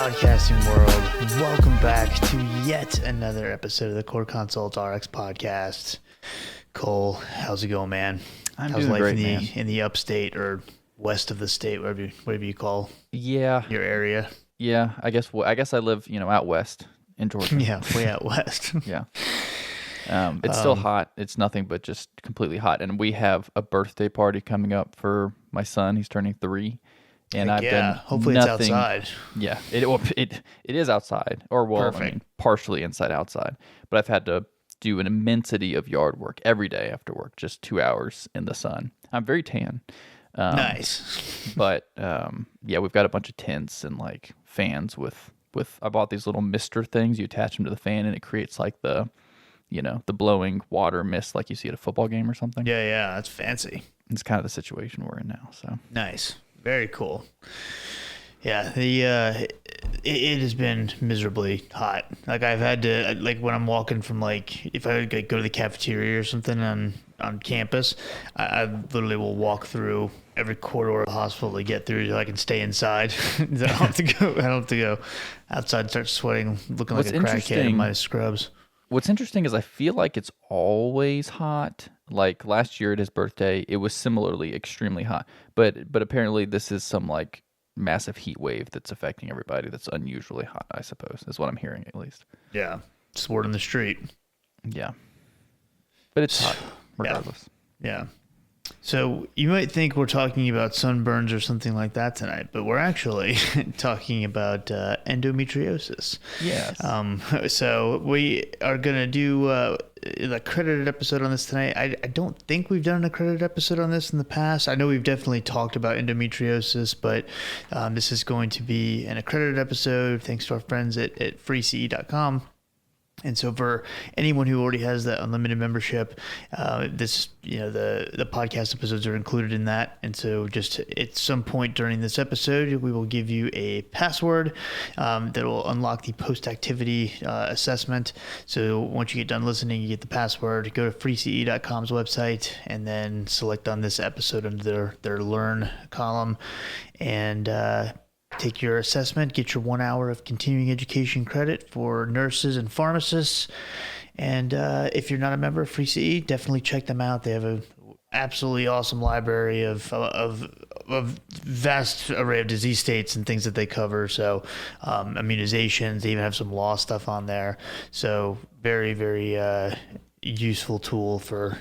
podcasting world, welcome back to yet another episode of the Core Consult RX podcast. Cole, how's it going, man? How's doing life great, man. in the upstate or west of the state, whatever you call your area? Yeah, I guess I live, out west in Georgia. Yeah, way out west. Yeah. It's still hot. It's nothing but just completely hot. And we have a birthday party coming up for my son. He's turning 3. And Heck I've yeah. been Hopefully it's outside. Yeah, it is outside, or Perfect. partially inside outside. But I've had to do an immensity of yard work every day after work, just 2 hours in the sun. I'm very tan. Nice. But yeah, we've got a bunch of tents and like fans with. I bought these little mister things. You attach them to the fan, and it creates like the blowing water mist like you see at a football game or something. Yeah, that's fancy. It's kind of the situation we're in now. So Nice. Very cool. Yeah, it has been miserably hot. Like I've had to, like when I'm walking from if I go to the cafeteria or something on campus, I literally will walk through every corridor of the hospital to get through so I can stay inside. I don't have to go outside and start sweating, looking like a crackhead in my scrubs. What's interesting is I feel like it's always hot. Like last year at his birthday, it was similarly extremely hot. But apparently this is some like massive heat wave that's affecting everybody that's unusually hot, I suppose, is what I'm hearing at least. Yeah, it's word on the street. Yeah. But it's hot regardless. Yeah. So you might think we're talking about sunburns or something like that tonight, but we're actually talking about endometriosis. Yes. So we are going to do an accredited episode on this tonight. I don't think we've done an accredited episode on this in the past. I know we've definitely talked about endometriosis, but this is going to be an accredited episode thanks to our friends at freece.com. And so for anyone who already has that unlimited membership, the podcast episodes are included in that. And so just at some point during this episode, we will give you a password that will unlock the post-activity assessment. So once you get done listening, you get the password, go to freece.com's website, and then select on this episode under their Learn column, and take your assessment, get your 1 hour of continuing education credit for nurses and pharmacists. And if you're not a member of Free definitely check them out. They have an absolutely awesome library of vast array of disease states and things that they cover. So immunizations, they even have some law stuff on there. So very, very useful tool for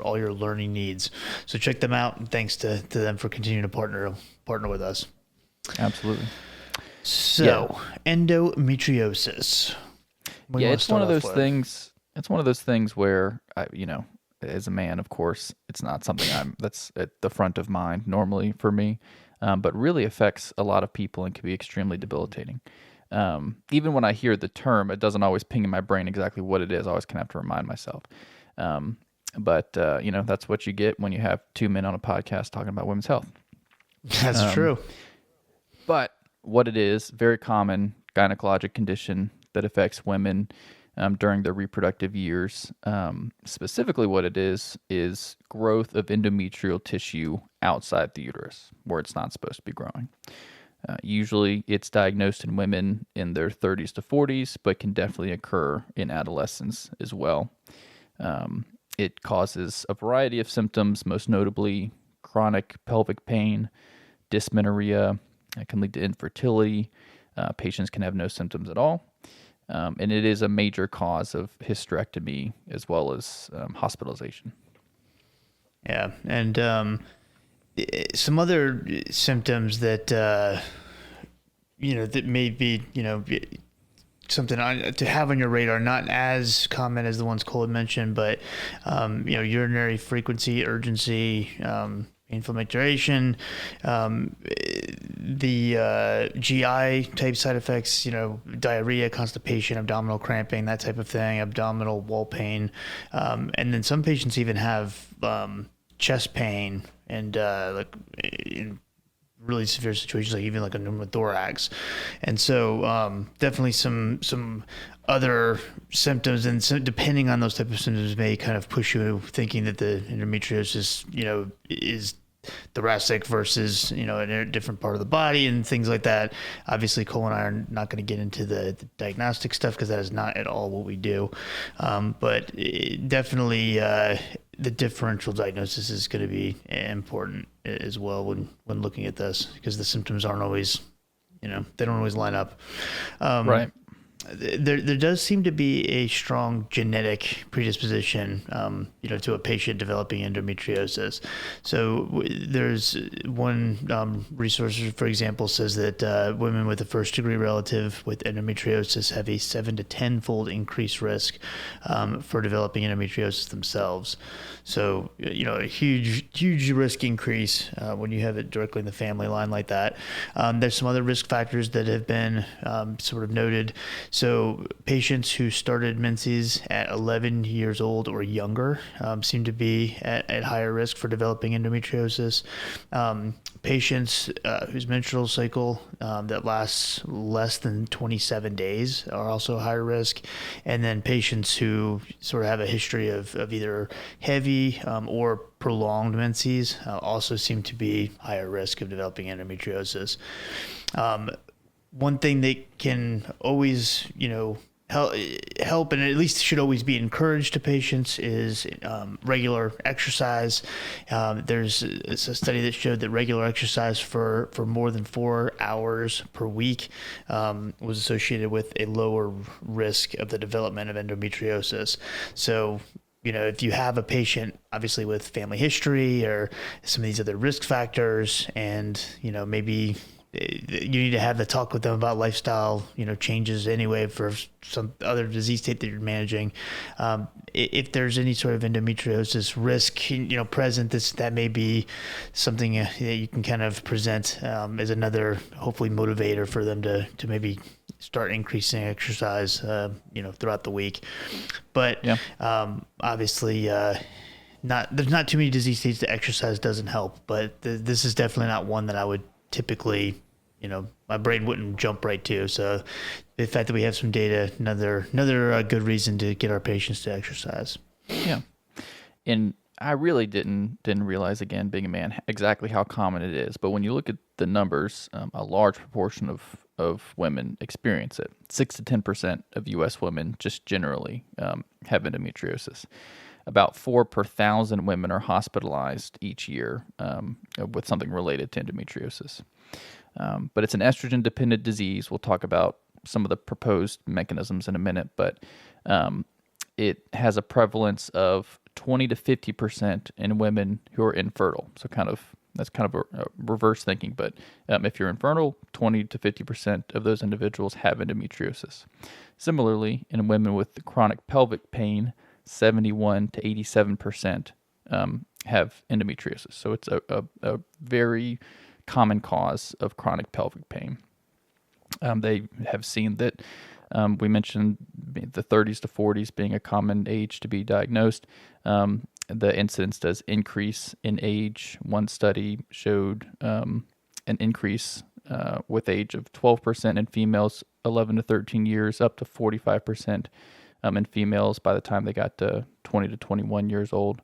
all your learning needs. So check them out, and thanks to them for continuing to partner with us. Absolutely. So, endometriosis. It's one of those things. It's one of those things where as a man, of course, it's not something that's at the front of mind normally for me, but really affects a lot of people and can be extremely debilitating. Even when I hear the term, it doesn't always ping in my brain exactly what it is. I always kind of have to remind myself. But that's what you get when you have 2 men on a podcast talking about women's health. That's true. But what it is, very common gynecologic condition that affects women during their reproductive years. Specifically what it is growth of endometrial tissue outside the uterus where it's not supposed to be growing. Usually it's diagnosed in women in their 30s to 40s, but can definitely occur in adolescence as well. It causes a variety of symptoms, most notably chronic pelvic pain, dysmenorrhea. It can lead to infertility. Patients can have no symptoms at all. And it is a major cause of hysterectomy as well as hospitalization. Yeah. And some other symptoms that, that may be, something to have on your radar, not as common as the ones Cole had mentioned, but, urinary frequency, urgency, inflammation, the GI type side effects, diarrhea, constipation, abdominal cramping, that type of thing, abdominal wall pain. And then some patients even have chest pain and in really severe situations, like even like a pneumothorax. And so definitely some other symptoms, and so depending on those type of symptoms may kind of push you thinking that the endometriosis, is thoracic versus, in a different part of the body and things like that. Obviously, Cole and I are not going to get into the diagnostic stuff because that is not at all what we do. But definitely the differential diagnosis is going to be important as well when looking at this, because the symptoms aren't always, they don't always line up. Right. There does seem to be a strong genetic predisposition, to a patient developing endometriosis. So there's one resource, for example, says that women with a first-degree relative with endometriosis have a 7 to 10-fold increased risk for developing endometriosis themselves. So, a huge risk increase when you have it directly in the family line like that. There's some other risk factors that have been sort of noted. So patients who started menses at 11 years old or younger seem to be at higher risk for developing endometriosis. Patients whose menstrual cycle that lasts less than 27 days are also higher risk. And then patients who sort of have a history of either heavy or prolonged menses also seem to be higher risk of developing endometriosis. One thing that can always, help and at least should always be encouraged to patients is regular exercise. There's a study that showed that regular exercise for more than 4 hours per week was associated with a lower risk of the development of endometriosis. So, if you have a patient, obviously with family history or some of these other risk factors, and, maybe you need to have the talk with them about lifestyle, changes anyway for some other disease state that you're managing. If there's any sort of endometriosis risk, present, that may be something that you can kind of present as another, hopefully, motivator for them to maybe start increasing exercise, throughout the week. But obviously, there's not too many disease states that exercise doesn't help. But this is definitely not one that I would typically, my brain wouldn't jump right to. So the fact that we have some data, another good reason to get our patients to exercise. Yeah. And I really didn't realize, again, being a man, exactly how common it is. But when you look at the numbers, a large proportion of women experience it. 6 to 10% of U.S. women just generally have endometriosis. About 4 per 1,000 women are hospitalized each year with something related to endometriosis. But it's an estrogen-dependent disease. We'll talk about some of the proposed mechanisms in a minute, but it has a prevalence of 20 to 50% in women who are infertile. So that's kind of a reverse thinking, but if you're infertile, 20 to 50% of those individuals have endometriosis. Similarly, in women with chronic pelvic pain, 71 to 87% have endometriosis. So it's a very common cause of chronic pelvic pain. They have seen that we mentioned the 30s to 40s being a common age to be diagnosed. The incidence does increase in age. One study showed an increase with age of 12% in females 11 to 13 years, up to 45% in females by the time they got to 20 to 21 years old.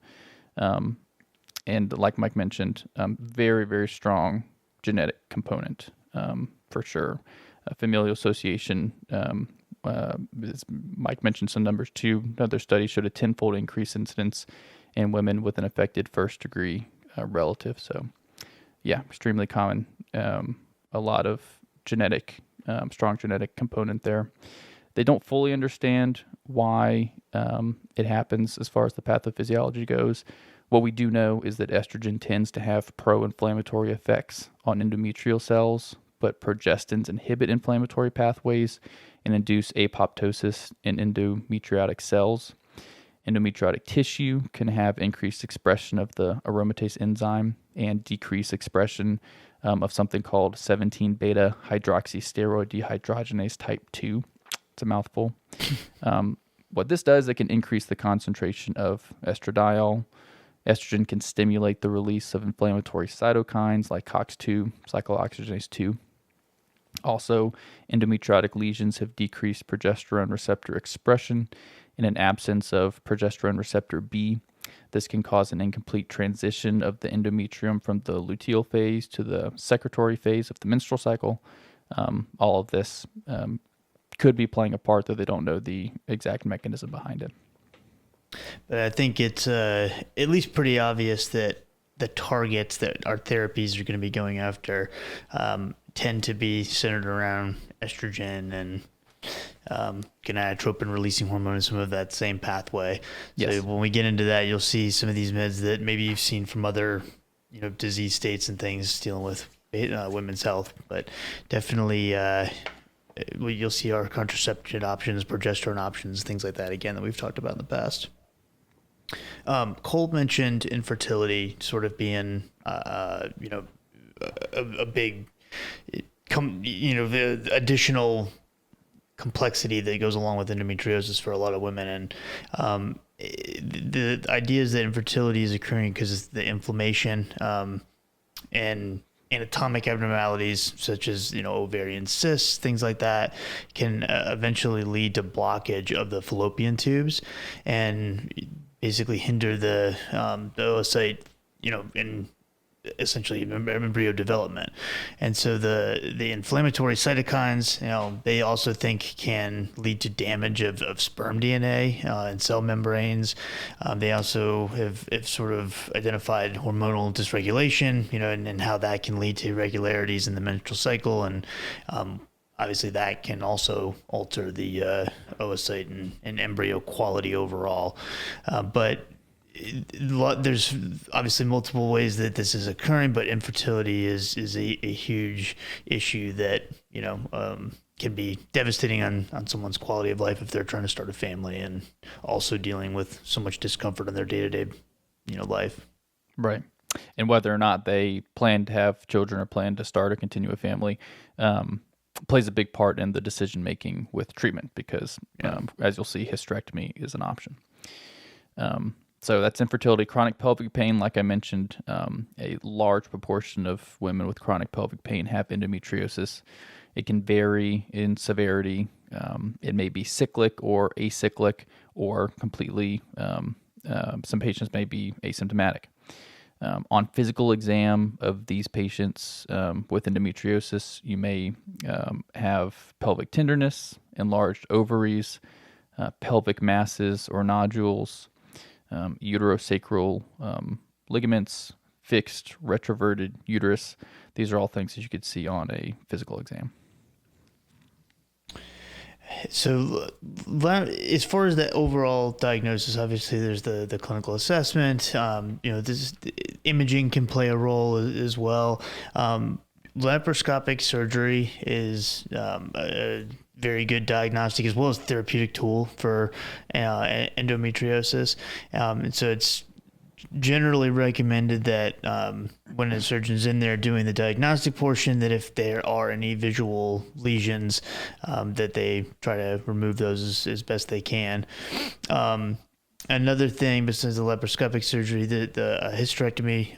And like Mike mentioned, very, very strong genetic component for sure. Familial association, Mike mentioned some numbers too. Another study showed a 10-fold increase incidence in women with an affected first-degree relative. So, yeah, extremely common. A lot of strong genetic component there. They don't fully understand why it happens as far as the pathophysiology goes. What we do know is that estrogen tends to have pro-inflammatory effects on endometrial cells, but progestins inhibit inflammatory pathways and induce apoptosis in endometriotic cells. Endometriotic tissue can have increased expression of the aromatase enzyme and decreased expression of something called 17-beta hydroxysteroid dehydrogenase type 2. It's a mouthful. What this does, it can increase the concentration of estradiol. Estrogen can stimulate the release of inflammatory cytokines like COX-2, cyclooxygenase 2. Also, endometriotic lesions have decreased progesterone receptor expression in an absence of progesterone receptor B. This can cause an incomplete transition of the endometrium from the luteal phase to the secretory phase of the menstrual cycle. All of this could be playing a part, though they don't know the exact mechanism behind it. But I think it's at least pretty obvious that the targets that our therapies are going to be going after tend to be centered around estrogen and gonadotropin releasing hormone and some of that same pathway. Yes. So when we get into that, you'll see some of these meds that maybe you've seen from other, disease states and things dealing with women's health, but definitely you'll see our contraception options, progesterone options, things like that again that we've talked about in the past. Cole mentioned infertility sort of being, a big, the additional complexity that goes along with endometriosis for a lot of women. And the idea is that infertility is occurring because of the inflammation and anatomic abnormalities such as ovarian cysts, things like that, can eventually lead to blockage of the fallopian tubes and basically hinder the oocyte, in essentially embryo development. And so the inflammatory cytokines, they also think can lead to damage of sperm DNA and cell membranes. They also have sort of identified hormonal dysregulation, and how that can lead to irregularities in the menstrual cycle. And obviously that can also alter the oocyte and embryo quality overall. But there's obviously multiple ways that this is occurring, but infertility is a huge issue that can be devastating on someone's quality of life if they're trying to start a family and also dealing with so much discomfort in their day-to-day life. Right. And whether or not they plan to have children or plan to start or continue a family plays a big part in the decision making with treatment because as you'll see, hysterectomy is an option. So that's infertility. Chronic pelvic pain, like I mentioned, a large proportion of women with chronic pelvic pain have endometriosis. It can vary in severity. It may be cyclic or acyclic or completely, some patients may be asymptomatic. On physical exam of these patients with endometriosis, you may have pelvic tenderness, enlarged ovaries, pelvic masses or nodules, uterosacral ligaments, fixed retroverted uterus. These are all things that you could see on a physical exam. So as far as the overall diagnosis, obviously there's the clinical assessment. This imaging can play a role as well. Laparoscopic surgery is a very good diagnostic as well as therapeutic tool for endometriosis. And so it's generally recommended that when a surgeon's in there doing the diagnostic portion, that if there are any visual lesions, that they try to remove those as best they can. Another thing besides the laparoscopic surgery, the hysterectomy,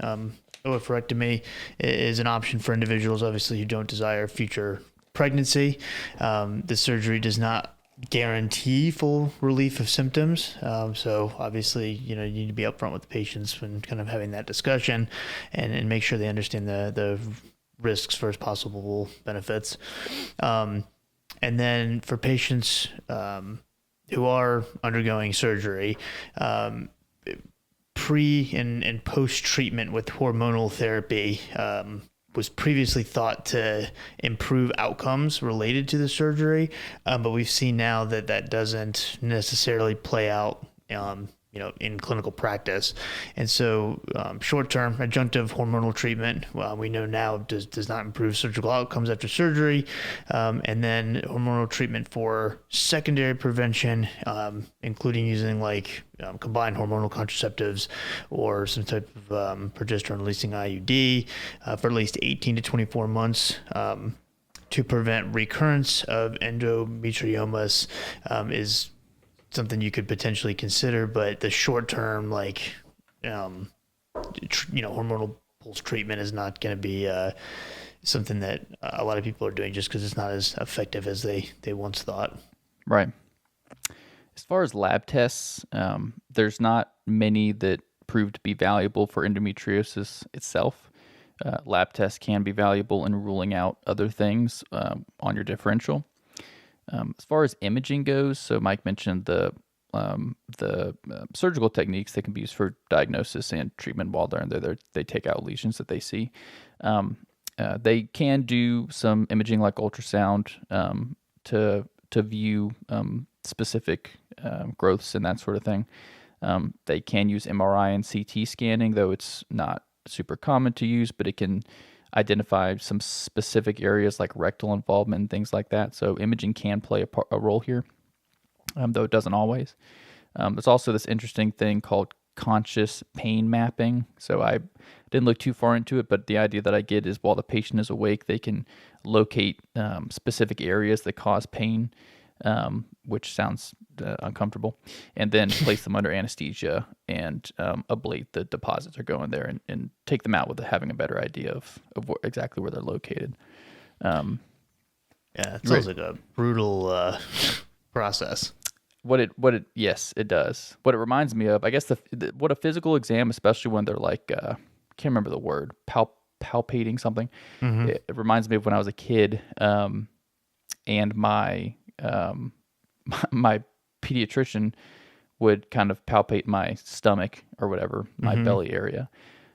oophorectomy is an option for individuals, obviously, who don't desire future pregnancy. The surgery does not guarantee full relief of symptoms. So obviously, you need to be upfront with the patients when kind of having that discussion and make sure they understand the risks versus possible benefits. And then for patients who are undergoing surgery, pre and post treatment with hormonal therapy was previously thought to improve outcomes related to the surgery, but we've seen now that doesn't necessarily play out in clinical practice. And so short-term adjunctive hormonal treatment, we know now does not improve surgical outcomes after surgery. And then hormonal treatment for secondary prevention, including using combined hormonal contraceptives or some type of progesterone-releasing IUD for at least 18 to 24 months to prevent recurrence of endometriomas is something you could potentially consider, but the short-term, hormonal pulse treatment is not going to be something that a lot of people are doing just because it's not as effective as they once thought. Right. As far as lab tests, there's not many that prove to be valuable for endometriosis itself. Lab tests can be valuable in ruling out other things on your differential. As far as imaging goes, so Mike mentioned the surgical techniques that can be used for diagnosis and treatment while they're in there. They take out lesions that they see. They can do some imaging like ultrasound to view specific growths and that sort of thing. They can use MRI and CT scanning, though it's not super common to use, but it can identify some specific areas like rectal involvement and things like that. So imaging can play a role here, though it doesn't always. There's also this interesting thing called conscious pain mapping. So I didn't look too far into it, but the idea that I get is while the patient is awake, they can locate specific areas that cause pain, which sounds uncomfortable, and then place them under anesthesia and ablate the deposits that are going there and take them out with having a better idea of exactly where they're located. Yeah, it sounds like a brutal process. Yes, it does. What it reminds me of, I guess, what a physical exam, especially when they're like, can't remember the word, palpating something. Mm-hmm. It reminds me of when I was a kid, and my pediatrician would kind of palpate my stomach or whatever, my belly area.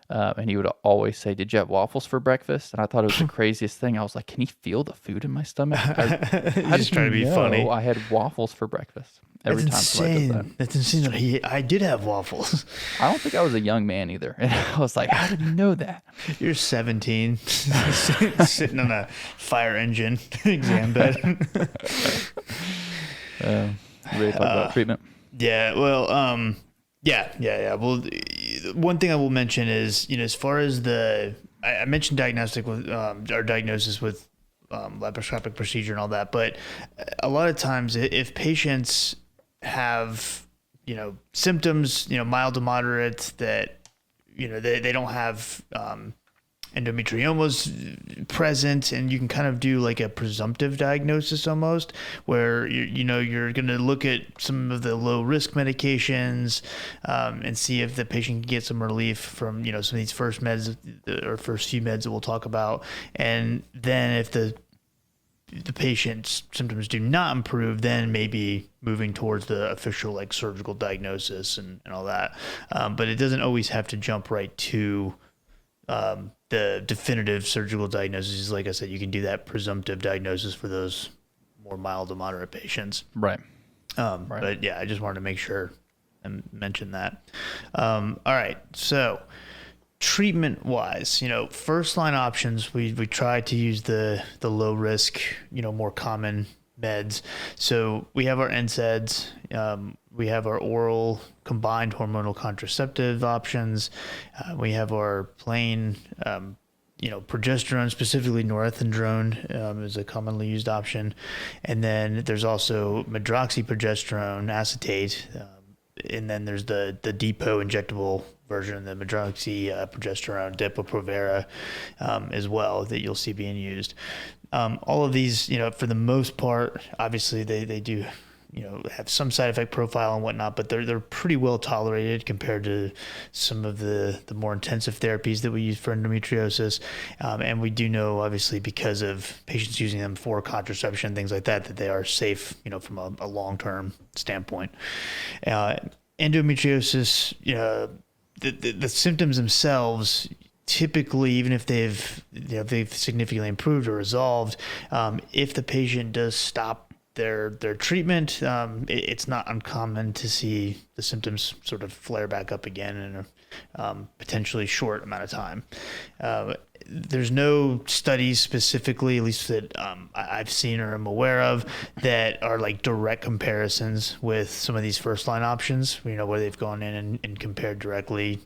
And he would always say, "Did you have waffles for breakfast?" And I thought it was the craziest thing. I was like, "Can he feel the food in my stomach?" I just trying to be funny. I had waffles for breakfast every time. Insane. That's insane. I did have waffles. I don't think I was a young man either. And I was like, "How did you know that?" You're 17, sitting on a fire engine exam bed. Ready to talk about treatment? Yeah. Well. Yeah. Well, one thing I will mention is, as far as I mentioned diagnosis with laparoscopic procedure and all that, but a lot of times if patients have, symptoms, mild to moderate that, they don't have, endometriomas present, and you can kind of do like a presumptive diagnosis almost, where you're going to look at some of the low risk medications and see if the patient can get some relief from some of these first meds or first few meds that we'll talk about, and then if the patient's symptoms do not improve, then maybe moving towards the official like surgical diagnosis and all that, but it doesn't always have to jump right to the definitive surgical diagnosis. Like I said, you can do that presumptive diagnosis for those more mild to moderate patients. Right. Right. But yeah, I just wanted to make sure and mention that. All right. So treatment wise, first line options, we try to use the low risk, more common meds. So we have our NSAIDs, we have our oral combined hormonal contraceptive options. We have our plain, progesterone, specifically norethindrone, is a commonly used option. And then there's also medroxyprogesterone acetate. And then there's the depot injectable version, the medroxyprogesterone Depo-Provera, as well, that you'll see being used. All of these, for the most part, obviously they do, have some side effect profile and whatnot, but they're pretty well tolerated compared to some of the more intensive therapies that we use for endometriosis. And we do know, obviously, because of patients using them for contraception, things like that they are safe, from a long-term standpoint. Endometriosis, the symptoms themselves, typically, even if they've significantly improved or resolved, if the patient does stop their treatment, it's not uncommon to see the symptoms sort of flare back up again in a potentially short amount of time. There's no studies specifically, at least that I've seen or am aware of, that are like direct comparisons with some of these first line options, where they've gone in and compared directly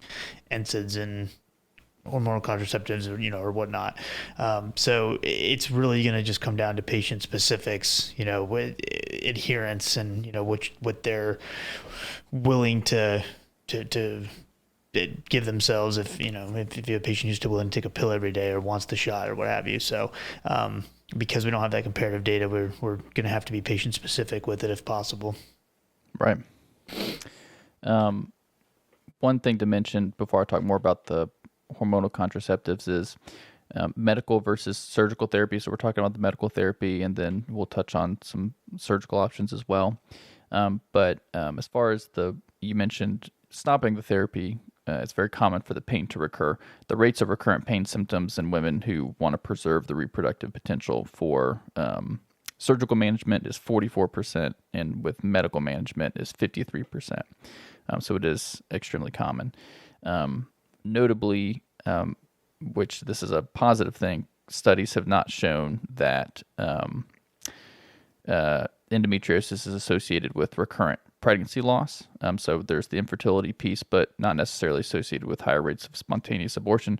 NSAIDs and hormonal contraceptives or whatnot. So it's really going to just come down to patient specifics, with adherence and, what they're willing to give themselves if you have a patient who's still willing to take a pill every day or wants the shot or what have you. So because we don't have that comparative data, we're going to have to be patient specific with it if possible. Right. one thing to mention before I talk more about the hormonal contraceptives is medical versus surgical therapy. So we're talking about the medical therapy, and then we'll touch on some surgical options as well. But as far as you mentioned stopping the therapy, it's very common for the pain to recur. The rates of recurrent pain symptoms in women who want to preserve the reproductive potential for surgical management is 44%, and with medical management is 53%. So it is extremely common. Notably, which this is a positive thing, studies have not shown that endometriosis is associated with recurrent pregnancy loss. So there's the infertility piece, but not necessarily associated with higher rates of spontaneous abortion.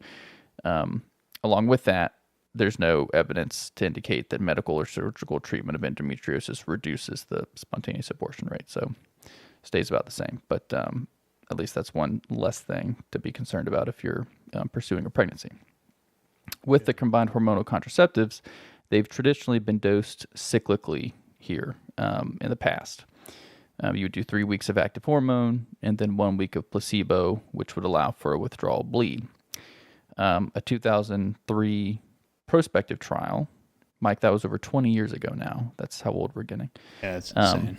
Along with that, there's no evidence to indicate that medical or surgical treatment of endometriosis reduces the spontaneous abortion rate. So it stays about the same, but at least that's one less thing to be concerned about if you're pursuing a pregnancy. With the combined hormonal contraceptives, they've traditionally been dosed cyclically here in the past. You would do 3 weeks of active hormone and then 1 week of placebo, which would allow for a withdrawal bleed. A 2003 prospective trial, Mike, that was over 20 years ago now. That's how old we're getting. Yeah, that's insane.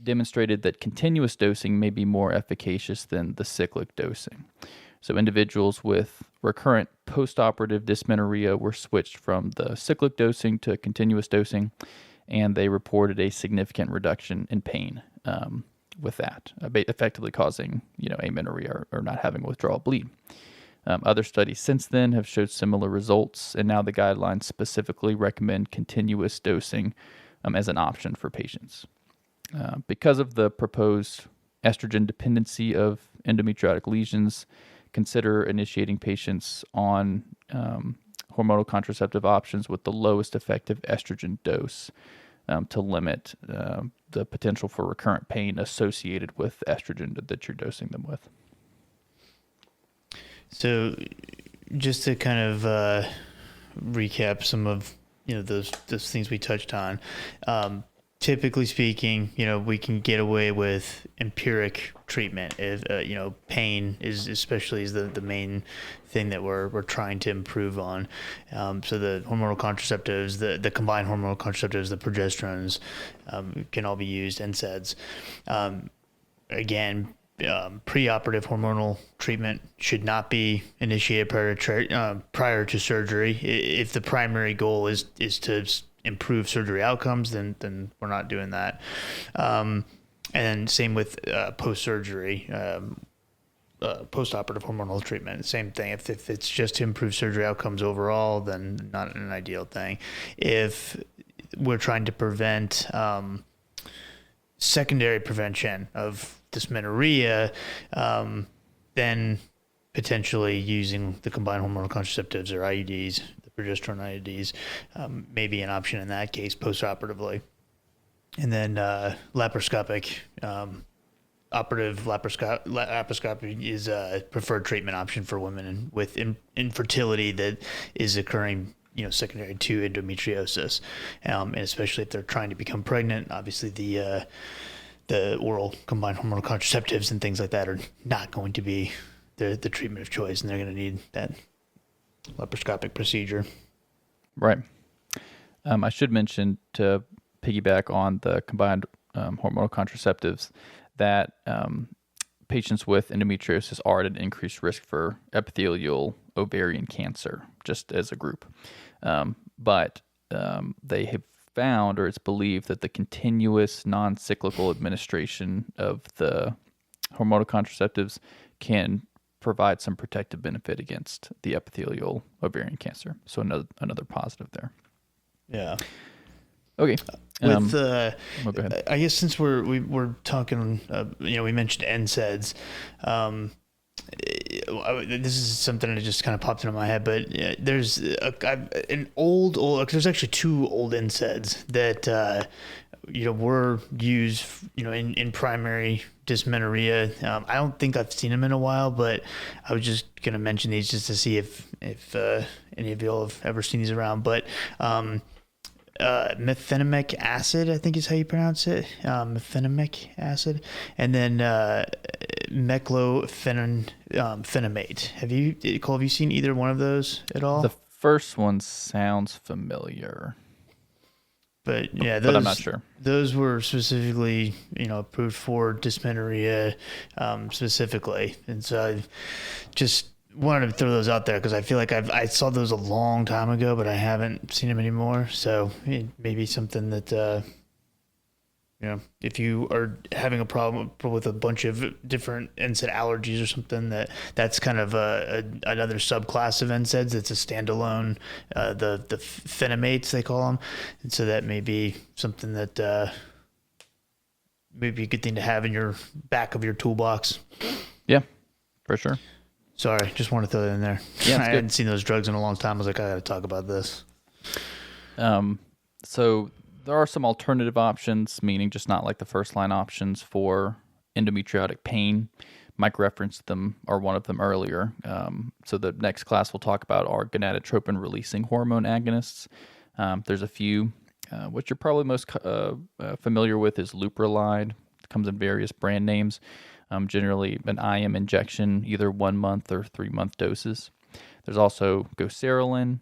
Demonstrated that continuous dosing may be more efficacious than the cyclic dosing. So individuals with recurrent postoperative dysmenorrhea were switched from the cyclic dosing to continuous dosing, and they reported a significant reduction in pain with that, effectively causing amenorrhea or not having a withdrawal bleed. Other studies since then have showed similar results, and now the guidelines specifically recommend continuous dosing as an option for patients. Because of the proposed estrogen dependency of endometriotic lesions, consider initiating patients on hormonal contraceptive options with the lowest effective estrogen dose to limit the potential for recurrent pain associated with estrogen that you're dosing them with. So just to kind of recap some of those things we touched on, typically speaking, we can get away with empiric treatment if pain is especially the main thing that we're trying to improve on. So the hormonal contraceptives, the combined hormonal contraceptives, the progesterones, can all be used, NSAIDs. Again, preoperative hormonal treatment should not be initiated prior to surgery. If the primary goal is to improve surgery outcomes, then we're not doing that. And same with post-surgery, postoperative hormonal treatment. Same thing. If it's just to improve surgery outcomes overall, then not an ideal thing. If we're trying to prevent secondary prevention of dysmenorrhea, then potentially using the combined hormonal contraceptives or IUDs, the progesterone IUDs, may be an option in that case postoperatively. And then laparoscopic, operative laparoscopy is a preferred treatment option for women with infertility that is occurring secondary to endometriosis, and especially if they're trying to become pregnant. Obviously the oral combined hormonal contraceptives and things like that are not going to be the treatment of choice, and they're going to need that laparoscopic procedure. Right. I should mention, to piggyback on the combined hormonal contraceptives, that patients with endometriosis are at an increased risk for epithelial ovarian cancer, just as a group. But they have found, or it's believed, that the continuous non-cyclical administration of the hormonal contraceptives can provide some protective benefit against the epithelial ovarian cancer. So another positive there. Yeah. Okay. With go ahead. I guess since we're talking, we mentioned NSAIDs. This is something that just kind of popped into my head, but there's there's actually two old NSAIDs that were used in primary dysmenorrhea. I don't think I've seen them in a while, but I was just gonna mention these just to see if any of y'all have ever seen these around. But methylenic acid, I think is how you pronounce it. Methylenic acid, and then meclofenamate. Cole, have you seen either one of those at all? The first one sounds familiar, But yeah, but I'm not sure. Those were specifically, approved for dysmenorrhea, specifically, and so I just wanted to throw those out there because I feel like I saw those a long time ago, but I haven't seen them anymore. So it may be something that if you are having a problem with a bunch of different NSAID allergies or something, that's kind of another subclass of NSAIDs. It's a standalone, the phenamates they call them, and so that may be something that may be a good thing to have in your back of your toolbox. Yeah, for sure. Sorry, just want to throw that in there. Yeah, I hadn't seen those drugs in a long time. I was like, I got to talk about this. So there are some alternative options, meaning just not like the first line options for endometriotic pain. Mike referenced them or one of them earlier. So the next class we'll talk about are gonadotropin releasing hormone agonists. There's a few. What you're probably most familiar with is Leuprolide. It comes in various brand names. Generally an IM injection, either 1 month or 3 month doses. There's also goserelin,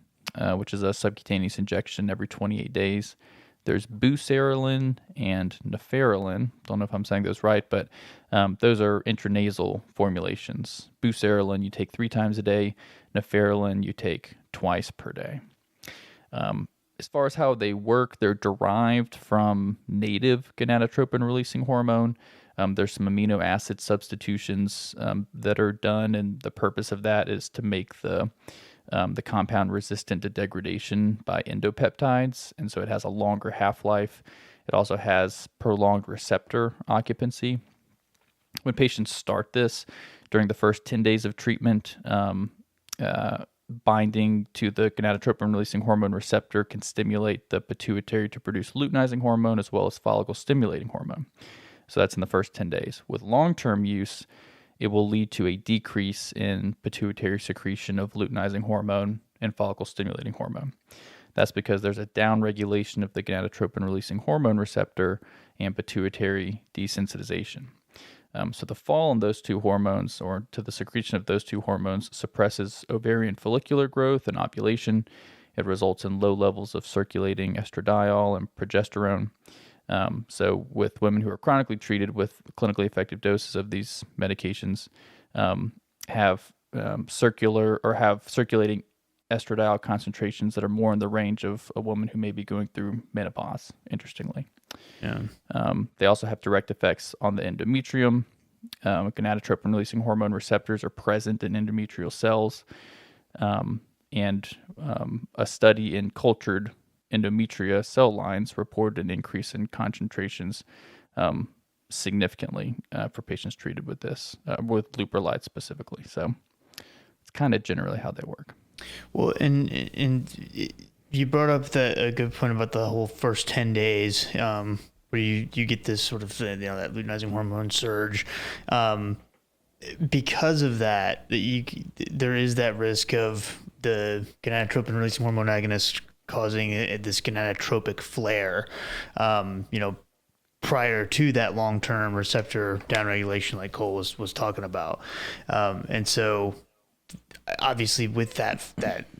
which is a subcutaneous injection every 28 days. There's buserelin and neferilin. Don't know if I'm saying those right, but those are intranasal formulations. Buserelin you take 3 times a day. Neferilin you take twice per day. As far as how they work, they're derived from native gonadotropin-releasing hormone. There's some amino acid substitutions that are done, and the purpose of that is to make the compound resistant to degradation by endopeptides, and so it has a longer half-life. It also has prolonged receptor occupancy. When patients start this, during the first 10 days of treatment, binding to the gonadotropin-releasing hormone receptor can stimulate the pituitary to produce luteinizing hormone as well as follicle-stimulating hormone. So that's in the first 10 days. With long-term use, it will lead to a decrease in pituitary secretion of luteinizing hormone and follicle-stimulating hormone. That's because there's a downregulation of the gonadotropin-releasing hormone receptor and pituitary desensitization. So the fall in those two hormones, or to the secretion of those two hormones, suppresses ovarian follicular growth and ovulation. It results in low levels of circulating estradiol and progesterone. So with women who are chronically treated with clinically effective doses of these medications, have circulating estradiol concentrations that are more in the range of a woman who may be going through menopause, interestingly. Yeah. They also have direct effects on the endometrium. Gonadotropin-releasing hormone receptors are present in endometrial cells. And a study in cultured endometria cell lines reported an increase in concentrations significantly for patients treated with this, with Leuprolide specifically. So it's kind of generally how they work. Well, and you brought up a good point about the whole first 10 days, where you get this sort of, that luteinizing hormone surge. Because of that, there is that risk of the gonadotropin releasing hormone agonist causing this gonadotropic flare, prior to that long-term receptor downregulation like Cole was talking about. And so obviously with that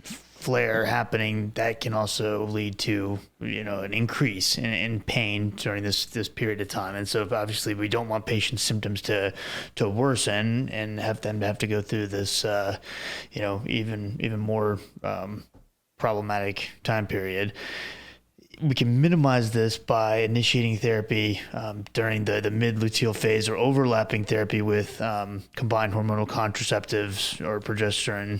flare happening, that can also lead to, an increase in pain during this period of time. And so obviously we don't want patients' symptoms to worsen and have them have to go through this, even more problematic time period. We can minimize this by initiating therapy during the mid-luteal phase, or overlapping therapy with combined hormonal contraceptives or progesterone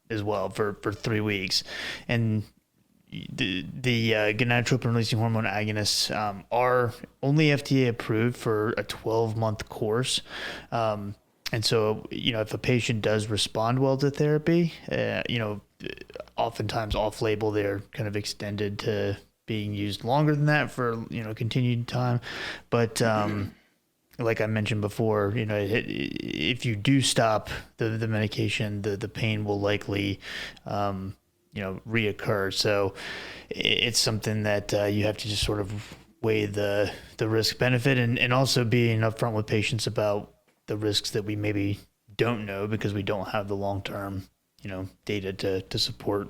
as well for 3 weeks. And the gonadotropin-releasing hormone agonists are only FDA approved for a 12-month course. And so, if a patient does respond well to therapy, oftentimes off-label, they're kind of extended to being used longer than that for, continued time. But like I mentioned before, if you do stop the medication, the pain will likely, reoccur. So it's something that you have to just sort of weigh the risk benefit, and also being upfront with patients about the risks that we maybe don't know because we don't have the long-term, data to support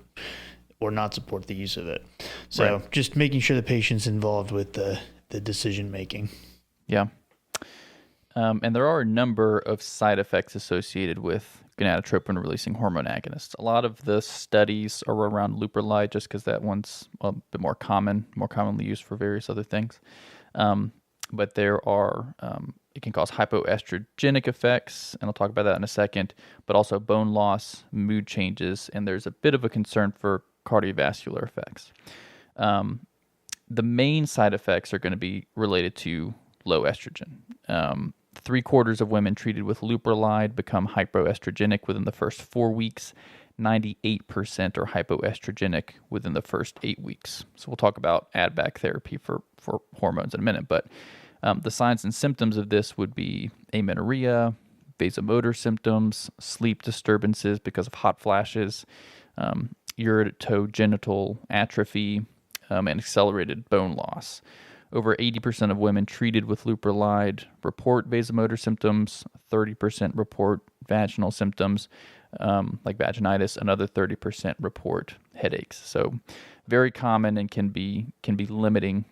or not support the use of it. So just making sure the patient's involved with the decision making. Yeah. And there are a number of side effects associated with gonadotropin-releasing hormone agonists. A lot of the studies are around leuprolide just because that one's a bit more commonly used for various other things. But there are, it can cause hypoestrogenic effects, and I'll talk about that in a second, but also bone loss, mood changes, and there's a bit of a concern for cardiovascular effects. The main side effects are going to be related to low estrogen. 3/4 of women treated with leuprolide become hypoestrogenic within the first 4 weeks. 98% are hypoestrogenic within the first 8 weeks. So we'll talk about add-back therapy for hormones in a minute. But the signs and symptoms of this would be amenorrhea, vasomotor symptoms, sleep disturbances because of hot flashes, uretogenital atrophy, and accelerated bone loss. Over 80% of women treated with leuprolide report vasomotor symptoms, 30% report vaginal symptoms like vaginitis, another 30% report headaches. So very common and can be limiting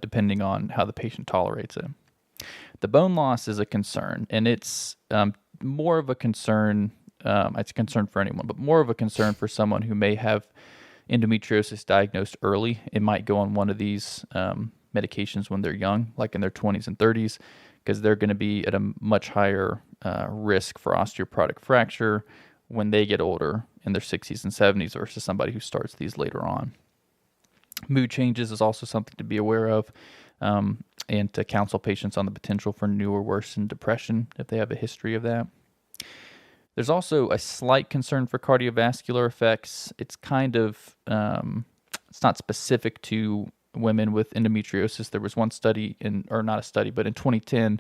depending on how the patient tolerates it. The bone loss is a concern, and it's more of a concern, it's a concern for anyone, but more of a concern for someone who may have endometriosis diagnosed early. It might go on one of these medications when they're young, like in their 20s and 30s, because they're going to be at a much higher risk for osteoporotic fracture when they get older in their 60s and 70s versus somebody who starts these later on. Mood changes is also something to be aware of, and to counsel patients on the potential for new or worsened depression if they have a history of that. There's also a slight concern for cardiovascular effects. It's kind of, it's not specific to women with endometriosis. There was one study or not a study, but in 2010,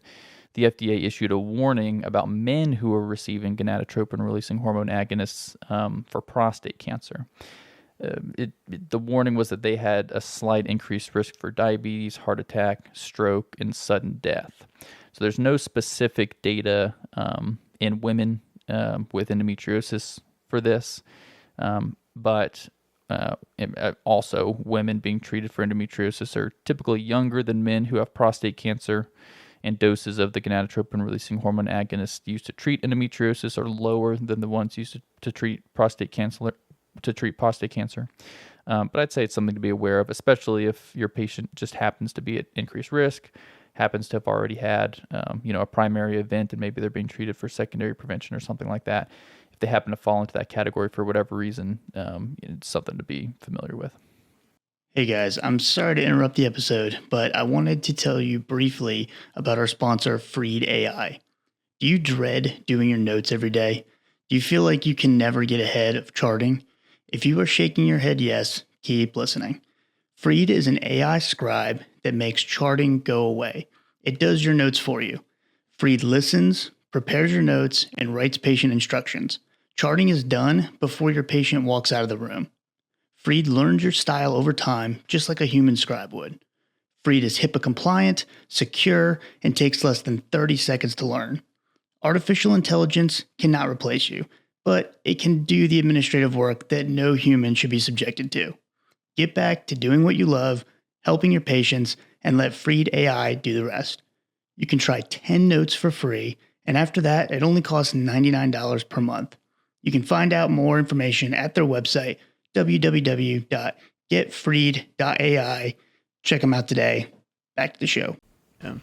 the FDA issued a warning about men who were receiving gonadotropin-releasing hormone agonists for prostate cancer. The warning was that they had a slight increased risk for diabetes, heart attack, stroke, and sudden death. So there's no specific data in women with endometriosis for this, but also women being treated for endometriosis are typically younger than men who have prostate cancer, and doses of the gonadotropin-releasing hormone agonists used to treat endometriosis are lower than the ones used to treat prostate cancer. But I'd say it's something to be aware of, especially if your patient just happens to be at increased risk, happens to have already had a primary event, and maybe they're being treated for secondary prevention or something like that. If they happen to fall into that category for whatever reason, it's something to be familiar with. Hey guys, I'm sorry to interrupt the episode, but I wanted to tell you briefly about our sponsor, Freed AI. Do you dread doing your notes every day? Do you feel like you can never get ahead of charting? If you are shaking your head yes, keep listening. Freed is an AI scribe that makes charting go away. It does your notes for you. Freed listens, prepares your notes, and writes patient instructions. Charting is done before your patient walks out of the room. Freed learns your style over time, just like a human scribe would. Freed is HIPAA compliant, secure, and takes less than 30 seconds to learn. Artificial intelligence cannot replace you, but it can do the administrative work that no human should be subjected to. Get back to doing what you love, helping your patients, and let Freed AI do the rest. You can try 10 notes for free, and after that, it only costs $99 per month. You can find out more information at their website, www.getfreed.ai. Check them out today. Back to the show. Yeah.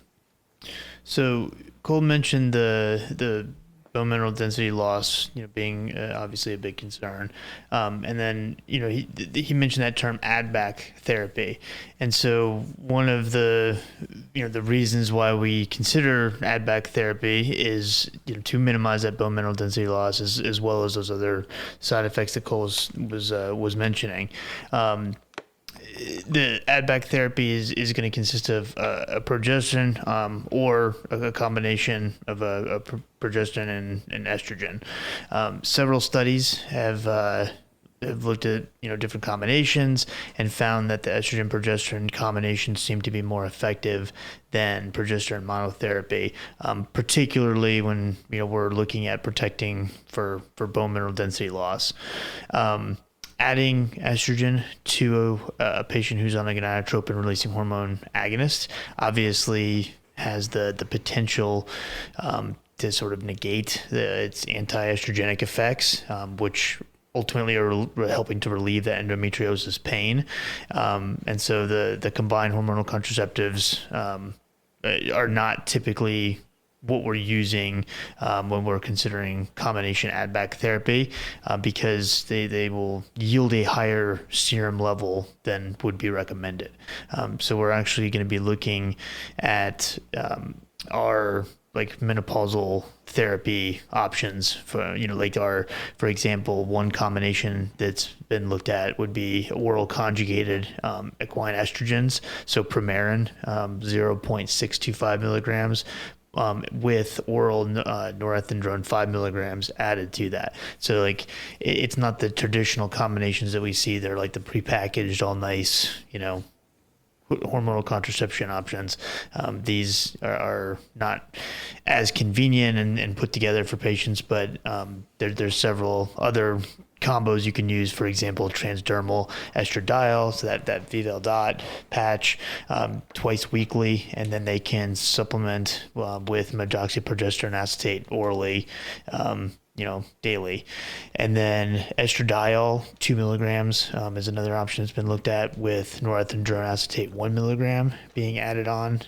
So Cole mentioned the bone mineral density loss, being obviously a big concern, and then he mentioned that term add-back therapy, and so one of the the reasons why we consider add-back therapy is to minimize that bone mineral density loss as well as those other side effects that Cole was mentioning. The add-back therapy is going to consist of a progestin or a combination of a progestin and estrogen. Several studies have have looked at different combinations and found that the estrogen progesterone combinations seem to be more effective than progesterone monotherapy, particularly when we're looking at protecting for bone mineral density loss. Adding estrogen to a patient who's on a gonadotropin releasing hormone agonist obviously has the potential to sort of negate its anti-estrogenic effects, which ultimately are helping to relieve that endometriosis pain. And so the combined hormonal contraceptives are not typically what we're using when we're considering combination add-back therapy, because they will yield a higher serum level than would be recommended. So we're actually going to be looking at our menopausal therapy options for, for example, one combination that's been looked at would be oral conjugated equine estrogens. So Premarin, 0.625 milligrams, with oral norethindrone 5 milligrams added to that. So it's not the traditional combinations that we see. They're like the prepackaged, all nice, hormonal contraception options. These are not as convenient and put together for patients, but there's several other combos you can use. For example, transdermal estradiol, so that Vivel dot patch twice weekly, and then they can supplement with medroxyprogesterone acetate orally, daily. And then estradiol 2 milligrams is another option that's been looked at, with norethindrone acetate 1 milligram being added on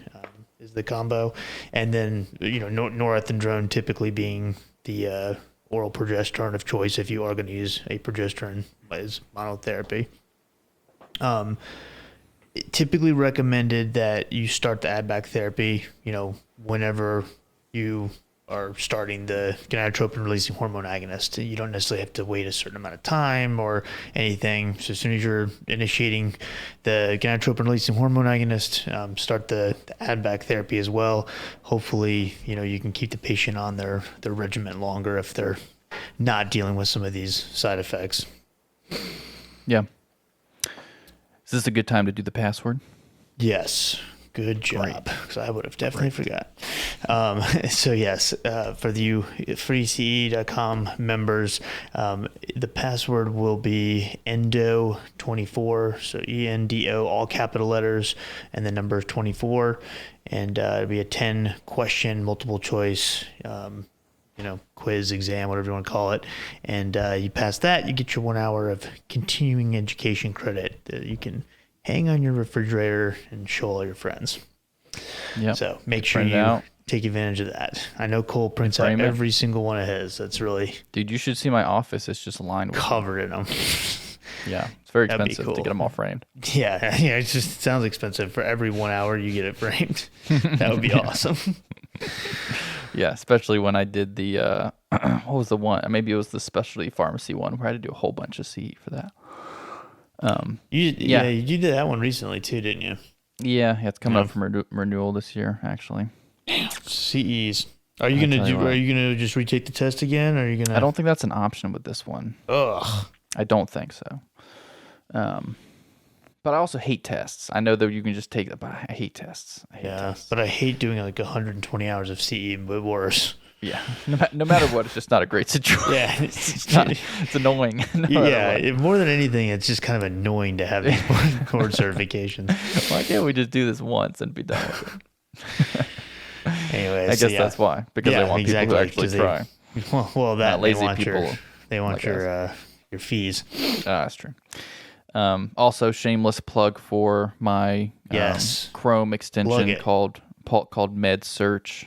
is the combo. And then norethindrone typically being the oral progesterone of choice if you are going to use a progesterone as monotherapy. Typically recommended that you start the add-back therapy whenever you are starting the gonadotropin releasing hormone agonist. You don't necessarily have to wait a certain amount of time or anything. So as soon as you're initiating the gonadotropin releasing hormone agonist, start the add-back therapy as well. Hopefully, you can keep the patient on their regimen longer if they're not dealing with some of these side effects. Yeah. Is this a good time to do the password? Yes. Good job, because I would have definitely forgot. So yes, for the freece.com members, the password will be Endo24, so ENDO, all capital letters, and the number 24, and it'll be a 10-question multiple choice quiz, exam, whatever you want to call it. And you pass that, you get your 1 hour of continuing education credit that you can hang on your refrigerator and show all your friends. Yeah. So make sure you take advantage of that. I know Cole prints out every single one of his. That's really... Dude, you should see my office. It's just lined with covered in them. Yeah. It's very expensive to get them all framed. Yeah. It sounds expensive. For every 1 hour you get it framed. That would be awesome. Yeah, especially when I did the, what was the one? Maybe it was the specialty pharmacy one where I had to do a whole bunch of CE for that. You did that one recently too, didn't you? Yeah, it's coming up from renewal this year, actually. CEs. Are you gonna just retake the test again? Or are you gonna? I don't think that's an option with this one. Ugh. I don't think so. But I also hate tests. I know that you can just take that, but I hate tests. But I hate doing 120 hours of CE, but worse. Yeah, no matter what, it's just not a great situation. Yeah, it's annoying. More than anything, it's just kind of annoying to have these board certifications. Why can't we just do this once and be done with it? Anyways, I guess that's why, because they want people to actually try. Well, that not lazy people. They want your fees. That's true. Also, shameless plug for my Chrome extension called MedSearch.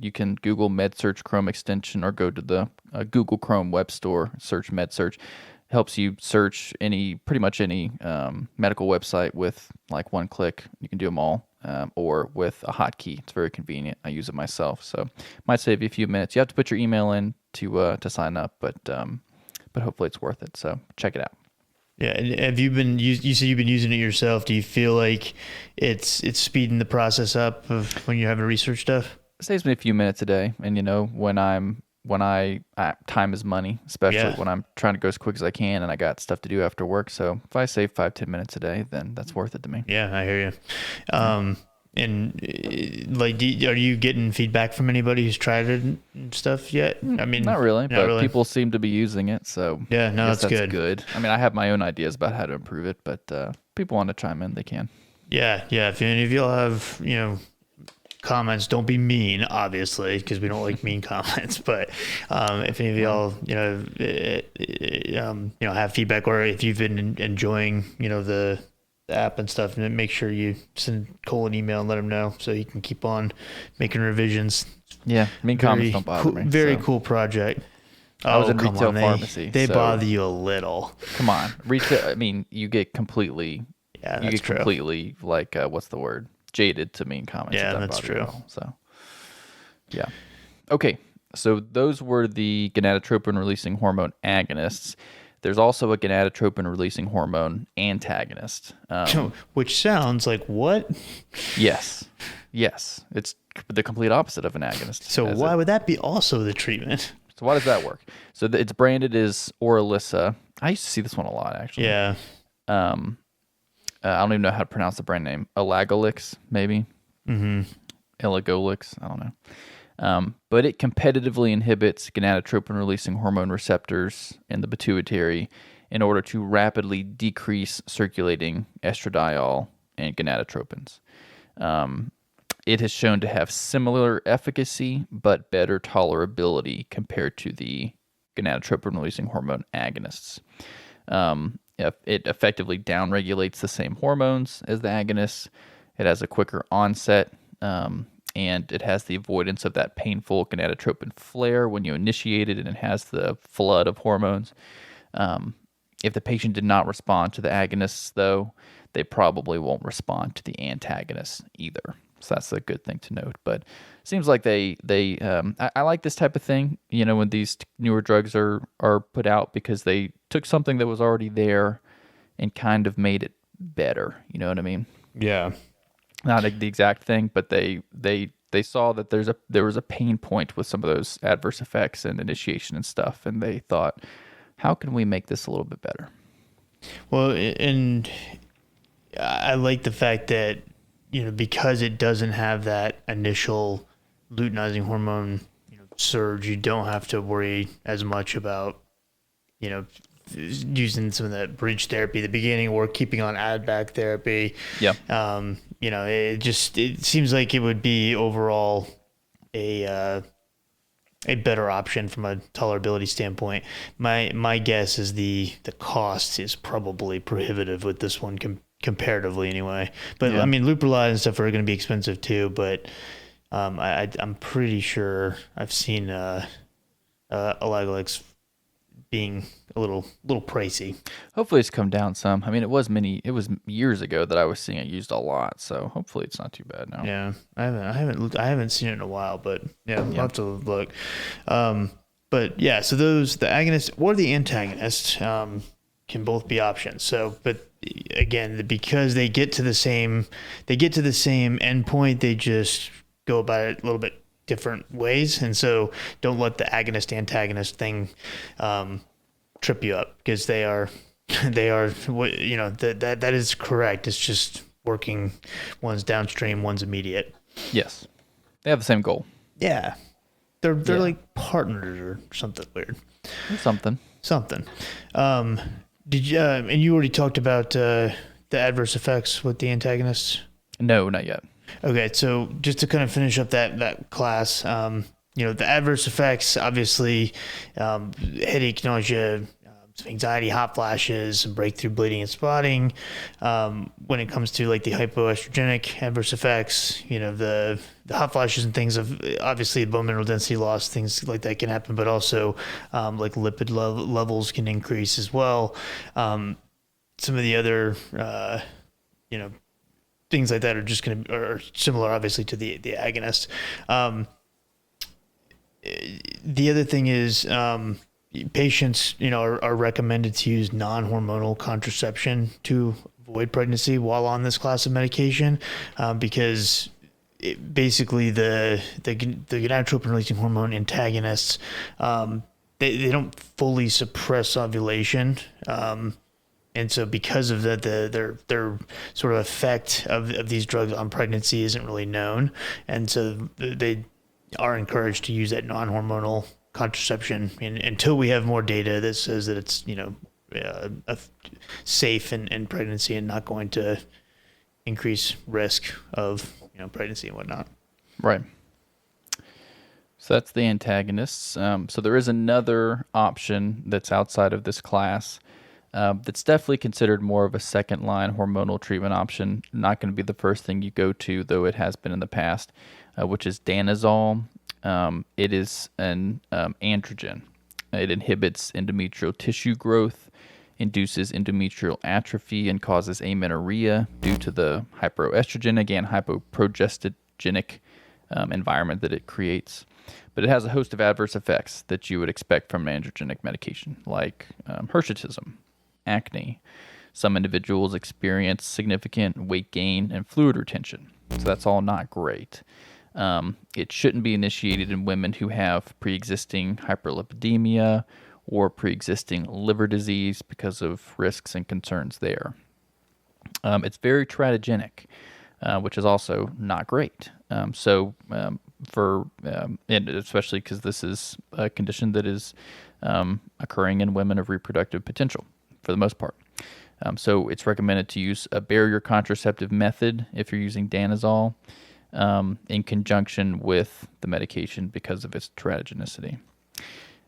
You can Google MedSearch Chrome extension or go to the Google Chrome web store, search MedSearch. Helps you search pretty much any medical website with one click. You can do them all, or with a hotkey. It's very convenient. I use it myself, so it might save you a few minutes. You have to put your email in to sign up, but hopefully it's worth it. So check it out. Yeah, and have you said you've been using it yourself. Do you feel like it's speeding the process up of when you're having to research stuff? It saves me a few minutes a day, and when I'm when time is money, especially when I'm trying to go as quick as I can and I got stuff to do after work. So if I save 5-10 minutes a day, then that's worth it to me. Yeah, I hear you. And like, are you getting feedback from anybody who's tried it and stuff yet? I mean, not really, but people seem to be using it. So yeah, no, that's good. I mean, I have my own ideas about how to improve it, but people want to chime in, they can. Yeah. If any of y'all have, comments, don't be mean, obviously, because we don't like mean comments. But if any of y'all, have feedback, or if you've been enjoying, the app and stuff, and make sure you send Cole an email and let him know so he can keep on making revisions. Yeah, mean comments don't bother me. Very cool project. I was in retail pharmacy. They bother you a little. Come on, retail. I mean, you get completely. Yeah, that's true. Completely like what's the word? Jaded to mean comments. Yeah, that's true. So, yeah. Okay, so those were the gonadotropin releasing hormone agonists. There's also a gonadotropin releasing hormone antagonist. Which sounds like what? Yes. It's the complete opposite of an agonist. So why would that be also the treatment? So why does that work? So it's branded as Orilissa. I used to see this one a lot, actually. Yeah. I don't even know how to pronounce the brand name. Elagolix, maybe? Mm-hmm. Elagolix, I don't know. But it competitively inhibits gonadotropin-releasing hormone receptors in the pituitary in order to rapidly decrease circulating estradiol and gonadotropins. It has shown to have similar efficacy but better tolerability compared to the gonadotropin-releasing hormone agonists. It effectively downregulates the same hormones as the agonists. It has a quicker onset, and it has the avoidance of that painful gonadotropin flare when you initiate it, and it has the flood of hormones. If the patient did not respond to the agonists, though, they probably won't respond to the antagonists either. So that's a good thing to note. But it seems like I like this type of thing, when these newer drugs are put out, because they took something that was already there and kind of made it better. You know what I mean? Yeah. Not the exact thing, but they saw that there was a pain point with some of those adverse effects and initiation and stuff, and they thought, how can we make this a little bit better? Well, and I like the fact that, because it doesn't have that initial luteinizing hormone surge, you don't have to worry as much about, using some of that bridge therapy at the beginning or keeping on add-back therapy. Yeah. It seems like it would be overall a better option from a tolerability standpoint. My guess is the cost is probably prohibitive with this one comparatively anyway. But yeah. I mean, Leuprolide and stuff are going to be expensive too. But I'm pretty sure I've seen Elagolix being a little pricey. Hopefully it's come down some. I mean, it was years ago that I was seeing it used a lot, so hopefully it's not too bad now. Yeah, I haven't seen it in a while, but yeah, we'll have to look. But yeah, so the agonist or the antagonist can both be options. So, but again, because they get to the same endpoint, they just go about it a little bit different ways, and so don't let the agonist antagonist thing trip you up, because they are that is correct. It's just working, one's downstream, one's immediate. Yes, they have the same goal. Yeah, they're like partners or something weird. Something. Did you and you already talked about the adverse effects with the antagonists? No, not yet. Okay, so just to kind of finish up that class, the adverse effects, obviously, headache, nausea, anxiety, hot flashes, breakthrough bleeding and spotting. When it comes to like the hypoestrogenic adverse effects, the hot flashes and things of obviously bone mineral density loss, things like that can happen, but also like lipid levels can increase as well. Some of the other, things like that are just are similar, obviously, to the agonist. The other thing is patients, are recommended to use non-hormonal contraception to avoid pregnancy while on this class of medication, because basically the gonadotropin-releasing hormone antagonists, they don't fully suppress ovulation. And so because of that, their sort of effect of these drugs on pregnancy isn't really known. And so they are encouraged to use that non-hormonal contraception until we have more data that says that it's, safe in pregnancy and not going to increase risk of, pregnancy and whatnot. Right. So that's the antagonists. So there is another option that's outside of this class that's definitely considered more of a second-line hormonal treatment option. Not going to be the first thing you go to, though it has been in the past, which is danazol. It is an androgen. It inhibits endometrial tissue growth, induces endometrial atrophy, and causes amenorrhea due to the hyperoestrogen, again, hypoprogestogenic environment that it creates. But it has a host of adverse effects that you would expect from an androgenic medication, like hirsutism, acne. Some individuals experience significant weight gain and fluid retention. So that's all not great. It shouldn't be initiated in women who have pre-existing hyperlipidemia or pre-existing liver disease because of risks and concerns there. It's very teratogenic, which is also not great. And especially because this is a condition that is occurring in women of reproductive potential for the most part. So it's recommended to use a barrier contraceptive method if you're using danazol in conjunction with the medication because of its teratogenicity.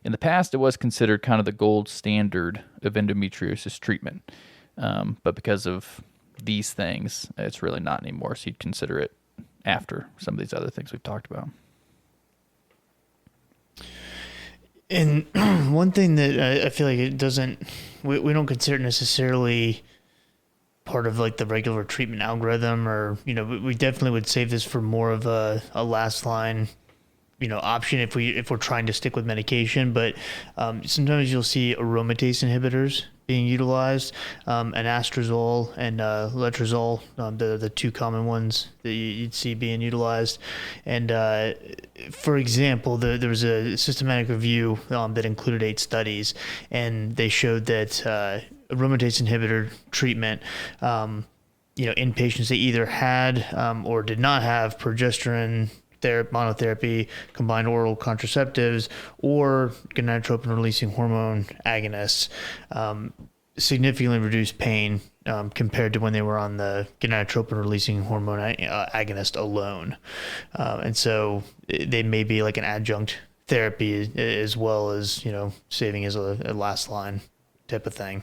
In the past, it was considered kind of the gold standard of endometriosis treatment, but because of these things, it's really not anymore. So you'd consider it after some of these other things we've talked about. And one thing that I feel like we don't consider necessarily part of like the regular treatment algorithm, or, we definitely would save this for more of a last line, option if we're trying to stick with medication. But sometimes you'll see aromatase inhibitors being utilized, anastrozole and letrozole, the two common ones that you'd see being utilized. And for example, there was a systematic review that included 8 studies, and they showed that aromatase inhibitor treatment, in patients that either had or did not have progesterone monotherapy, combined oral contraceptives, or gonadotropin-releasing hormone agonists, significantly reduced pain compared to when they were on the gonadotropin-releasing hormone agonist alone. And so they may be like an adjunct therapy as well as, saving as a last line type of thing.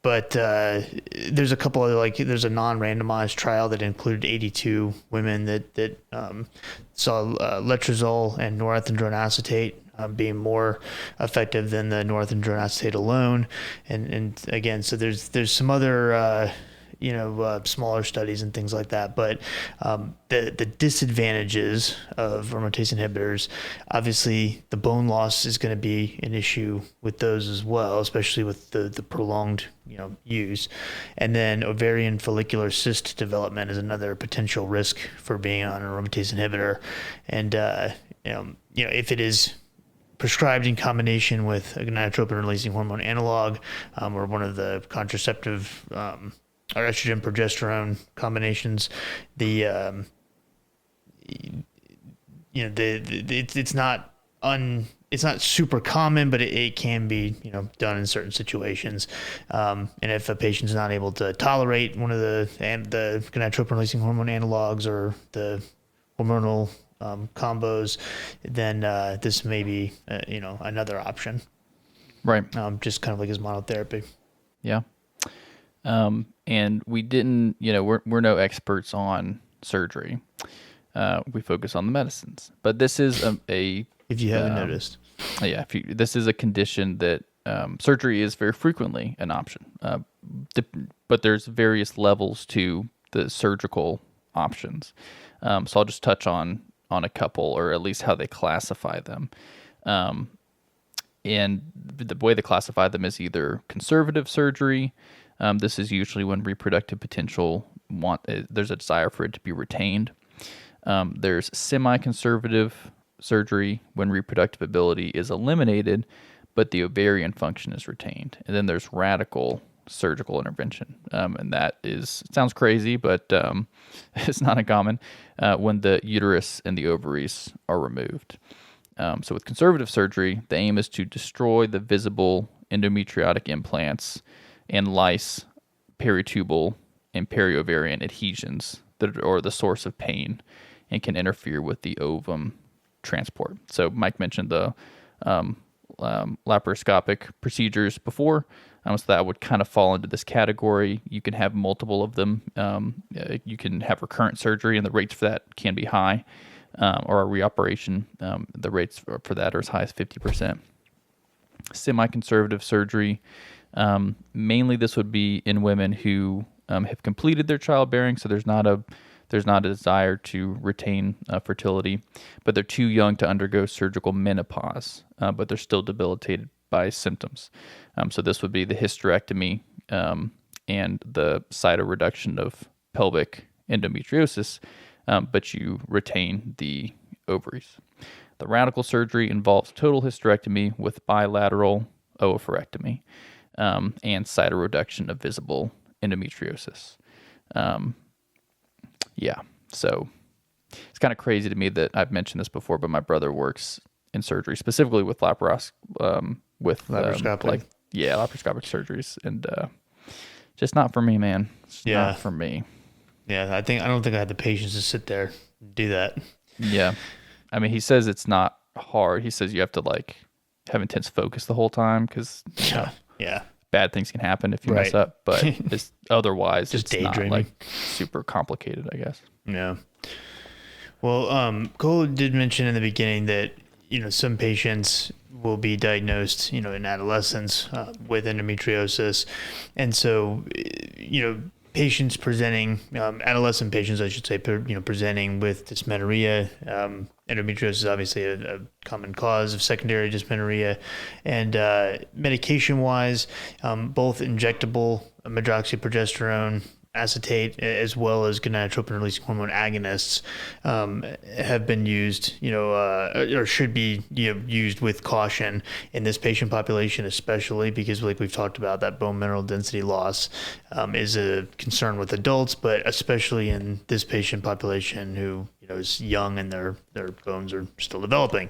But there's a couple of there's a non-randomized trial that included 82 women that saw letrozole and norethindrone acetate being more effective than the norethindrone acetate alone. And again, so there's some other smaller studies and things like that. But the disadvantages of aromatase inhibitors, obviously the bone loss is going to be an issue with those as well, especially with the prolonged use. And then ovarian follicular cyst development is another potential risk for being on an aromatase inhibitor. And if it is prescribed in combination with a gonadotropin-releasing hormone analog or one of the contraceptive or estrogen progesterone combinations, it's not super common, but it can be done in certain situations. And if a patient's not able to tolerate one of the gonadotropin-releasing hormone analogs or the hormonal combos, then this may be another option. Right. Just kind of like as monotherapy. Yeah. And we didn't, we're no experts on surgery. We focus on the medicines, but this is if you haven't noticed. Yeah. This is a condition that surgery is very frequently an option. But there's various levels to the surgical options. So I'll just touch on a couple, or at least how they classify them. And the way they classify them is either conservative surgery, This is usually when reproductive potential there's a desire for it to be retained. There's semi-conservative surgery when reproductive ability is eliminated, but the ovarian function is retained. And then there's radical surgical intervention. And that sounds crazy, but it's not uncommon when the uterus and the ovaries are removed. So with conservative surgery, the aim is to destroy the visible endometriotic implants and lyse peritubal and periovarian adhesions that are the source of pain and can interfere with the ovum transport. So Mike mentioned the laparoscopic procedures before, so that would kind of fall into this category. You can have multiple of them. You can have recurrent surgery, and the rates for that can be high, or a reoperation. The rates for that are as high as 50%. Semi-conservative surgery, mainly this would be in women who have completed their childbearing, so there's not a desire to retain fertility, but they're too young to undergo surgical menopause, but they're still debilitated by symptoms. So this would be the hysterectomy and the cytoreduction of pelvic endometriosis, but you retain the ovaries. The radical surgery involves total hysterectomy with bilateral oophorectomy and cytoreduction of visible endometriosis. So it's kind of crazy to me that I've mentioned this before, but my brother works in surgery, specifically with laparoscopic surgeries, and just not for me, man. It's not for me. Yeah, I don't think I had the patience to sit there and do that. Yeah, I mean, he says it's not hard. He says you have to like have intense focus the whole time because bad things can happen if you mess up, but it's otherwise just it's daydreaming. Not like super complicated, I guess. Yeah. Well, Cole did mention in the beginning that, some patients will be diagnosed, in adolescence with endometriosis. And so, patients presenting, adolescent patients, I should say, presenting with dysmenorrhea. Endometriosis is obviously a common cause of secondary dysmenorrhea. And medication-wise, both injectable medroxyprogesterone acetate as well as gonadotropin-releasing hormone agonists have been used, or should be used with caution in this patient population, especially because, like we've talked about, that bone mineral density loss is a concern with adults, but especially in this patient population who is young and their bones are still developing.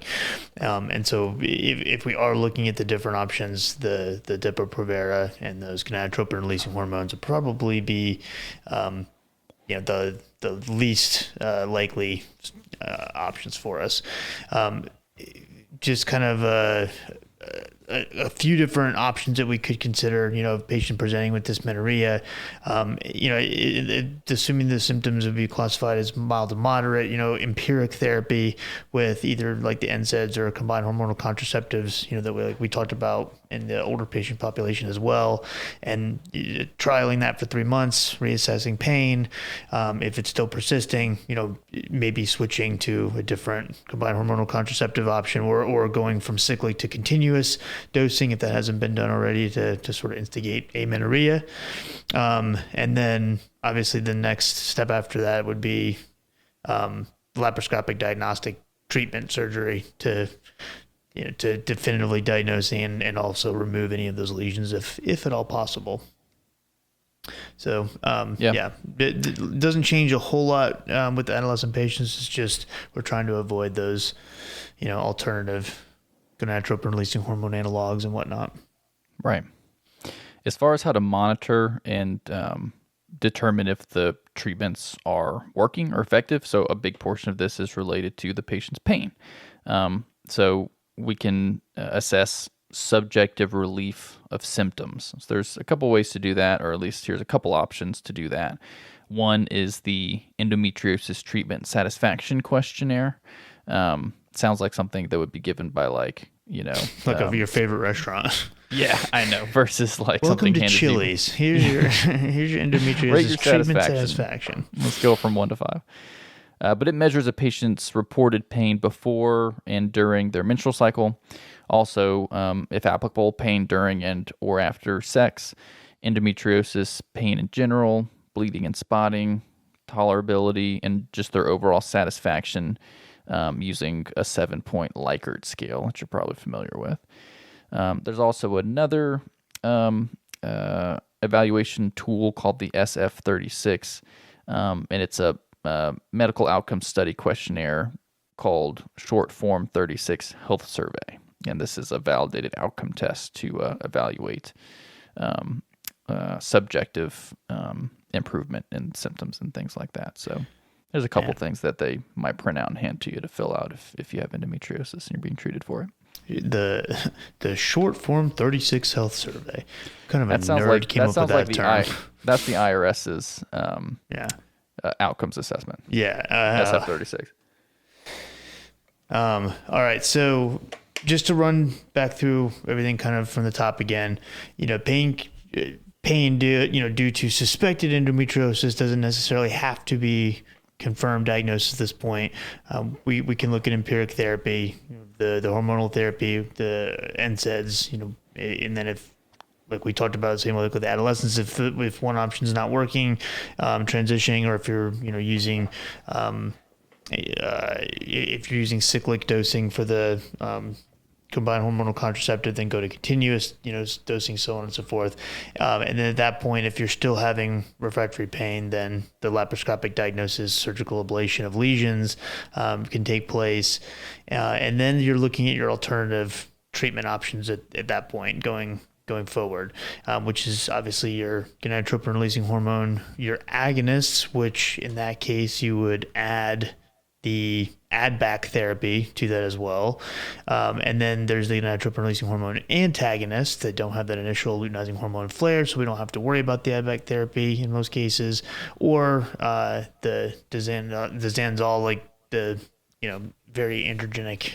And so if we are looking at the different options, the Depo-Provera and those gonadotropin-releasing hormones would probably be the least likely options for us. Just kind of a few different options that we could consider, patient presenting with dysmenorrhea, assuming the symptoms would be classified as mild to moderate, empiric therapy with either like the NSAIDs or combined hormonal contraceptives, that we talked about in the older patient population as well, and trialing that for 3 months, reassessing pain. If it's still persisting, maybe switching to a different combined hormonal contraceptive option, or going from cyclic to continuous dosing if that hasn't been done already to sort of instigate amenorrhea. And then obviously the next step after that would be laparoscopic diagnostic treatment surgery to definitively diagnose and also remove any of those lesions if at all possible. So, it doesn't change a whole lot with the adolescent patients. It's just we're trying to avoid those, alternative gonadotropin-releasing hormone analogs and whatnot. Right. As far as how to monitor and determine if the treatments are working or effective, so a big portion of this is related to the patient's pain. So we can assess subjective relief of symptoms. So there's a couple ways to do that, or at least here's a couple options to do that. One is the endometriosis treatment satisfaction questionnaire. Sounds like something that would be given by your favorite restaurant. Yeah, I know. Versus like welcome something to handed Chili's. Here's your endometriosis treatment satisfaction. Let's go from 1 to 5. But it measures a patient's reported pain before and during their menstrual cycle. Also, if applicable, pain during and or after sex. endometriosis pain in general, bleeding and spotting, tolerability, and just their overall satisfaction using a 7-point Likert scale, which you're probably familiar with. There's also another evaluation tool called the SF-36, and it's a medical outcome study questionnaire called Short Form 36 Health Survey. And this is a validated outcome test to evaluate subjective improvement in symptoms and things like that. So there's a couple things that they might print out and hand to you to fill out if you have endometriosis and you're being treated for it. The Short Form 36 Health Survey. Kind of a nerd came up with that term. That's the IRS's outcomes assessment. Yeah. SF-36. All right. So just to run back through everything kind of from the top again, pain due to suspected endometriosis doesn't necessarily have to be confirmed diagnosis at this point. We can look at empiric therapy, the hormonal therapy, the NSAIDs, and then if, like we talked about, same with adolescents, if one option is not working, transitioning, or if you're using if you're using cyclic dosing for the combined hormonal contraceptive, then go to continuous, dosing, so on and so forth. And then at that point, if you're still having refractory pain, then the laparoscopic diagnosis, surgical ablation of lesions can take place. And then you're looking at your alternative treatment options at that point going forward, which is obviously your gonadotropin-releasing hormone, your agonists, which in that case you would add the add-back therapy to that as well. And then there's the gonadotropin-releasing hormone antagonists that don't have that initial luteinizing hormone flare, so we don't have to worry about the add-back therapy in most cases, or the Zanzol, like the very androgenic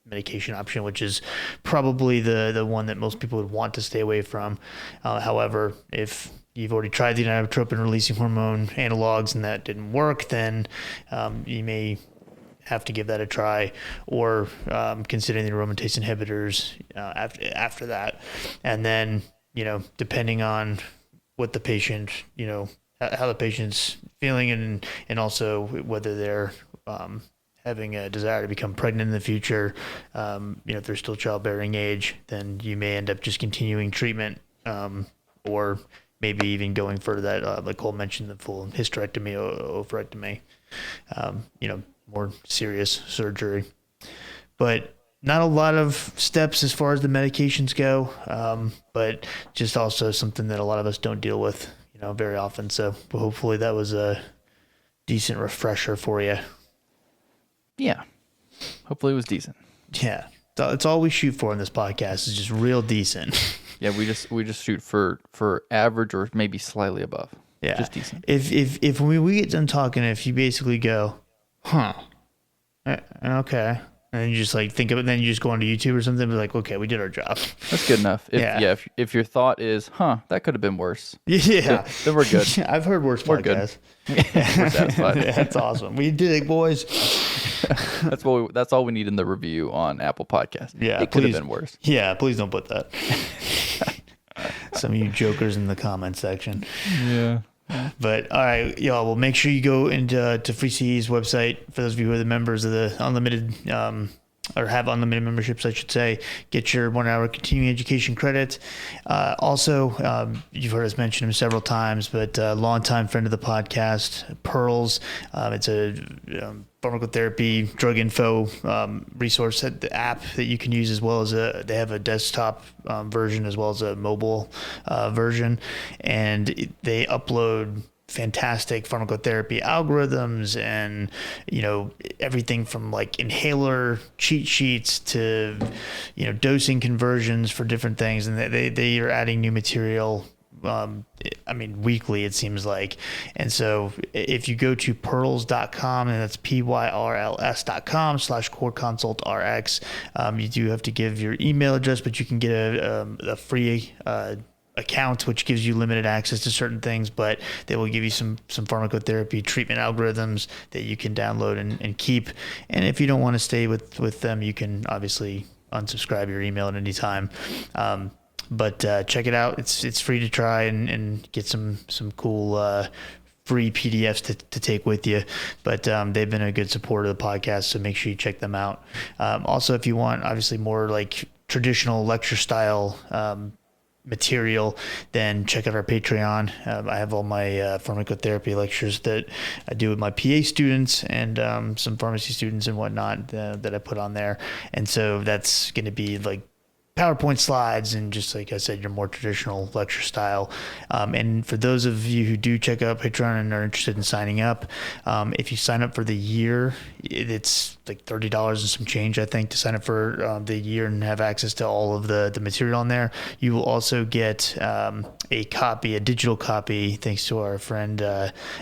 medication option, which is probably the one that most people would want to stay away from. However, if you've already tried the gonadotropin-releasing hormone analogs and that didn't work, then you may have to give that a try, or considering the aromatase inhibitors after that. And then, depending on what the patient, how the patient's feeling, and also whether they're having a desire to become pregnant in the future, if they're still childbearing age, then you may end up just continuing treatment, or maybe even going for that, like Cole mentioned, the full hysterectomy or oophorectomy, more serious surgery. But not a lot of steps as far as the medications go, but just also something that a lot of us don't deal with, very often. So hopefully that was a decent refresher for you. Yeah. Hopefully it was decent. Yeah. It's all we shoot for in this podcast is just real decent. Yeah, we just shoot for average or maybe slightly above. Yeah. Just decent. If when we get done talking, if you basically go, okay, and then you just like think of it, then you just go onto YouTube or something and be like, okay, we did our job. That's good enough. If your thought is, that could have been worse. Yeah. Then we're good. I've heard worse podcasts. We're satisfied. Yeah, that's awesome. We did it, boys. That's all we need in the review on Apple Podcasts. Yeah. It could have been worse. Yeah, please don't put that. Some of you jokers in the comment section. Yeah. But all right, y'all. Well, make sure you go into Free CE's website for those of you who are the members of the unlimited or have unlimited memberships, I should say. Get your 1 hour continuing education credit. Also, you've heard us mention him several times, but longtime friend of the podcast, Pearls. It's a pharmacotherapy drug info resource, the app that you can use, as well as they have a desktop version as well as a mobile version, and they upload fantastic pharmacotherapy algorithms and everything from like inhaler cheat sheets to dosing conversions for different things, and they are adding new material weekly, it seems like. And so if you go to pearls.com, and that's pyrls.com/coreconsultrx, you do have to give your email address, but you can get a free account, which gives you limited access to certain things, but they will give you some pharmacotherapy treatment algorithms that you can download and keep. And if you don't want to stay with them, you can obviously unsubscribe your email at any time. but check it out. It's free to try and get some cool free PDFs to take with you. But they've been a good supporter of the podcast, so make sure you check them out. Also, if you want obviously more like traditional lecture style material, then check out our Patreon. I have all my pharmacotherapy lectures that I do with my PA students and some pharmacy students and whatnot that I put on there. And so that's going to be like PowerPoint slides and just like I said, your more traditional lecture style. And for those of you who do check out Patreon and are interested in signing up, if you sign up for the year, it's like $30 and some change, I think, to sign up for the year and have access to all of the material on there. You will also get a digital copy, thanks to our friend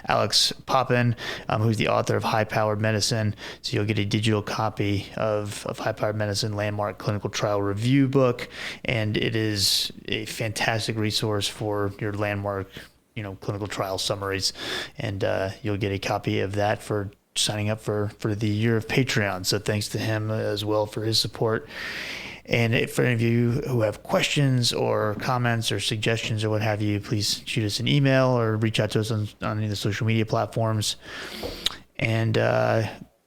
Alex Poppin, who's the author of High Powered Medicine. So you'll get a digital copy of High Powered Medicine Landmark Clinical Trial Review book, and it is a fantastic resource for your landmark clinical trial summaries, and you'll get a copy of that for signing up for the year of Patreon. So thanks to him as well for his support. And if for any of you who have questions or comments or suggestions or what have you, please shoot us an email or reach out to us on any of the social media platforms. And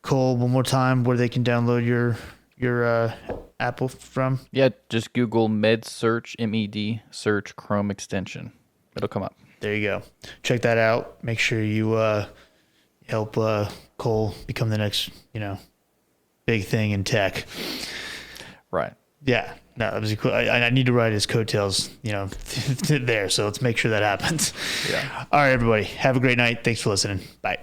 Cole, one more time, where they can download your Apple from? Yeah, just Google med search, MED search Chrome extension. It'll come up. There you go. Check that out. Make sure you help Cole become the next, big thing in tech. Right. Yeah. No, that was cool. I need to ride his coattails, there. So let's make sure that happens. Yeah. All right, everybody. Have a great night. Thanks for listening. Bye.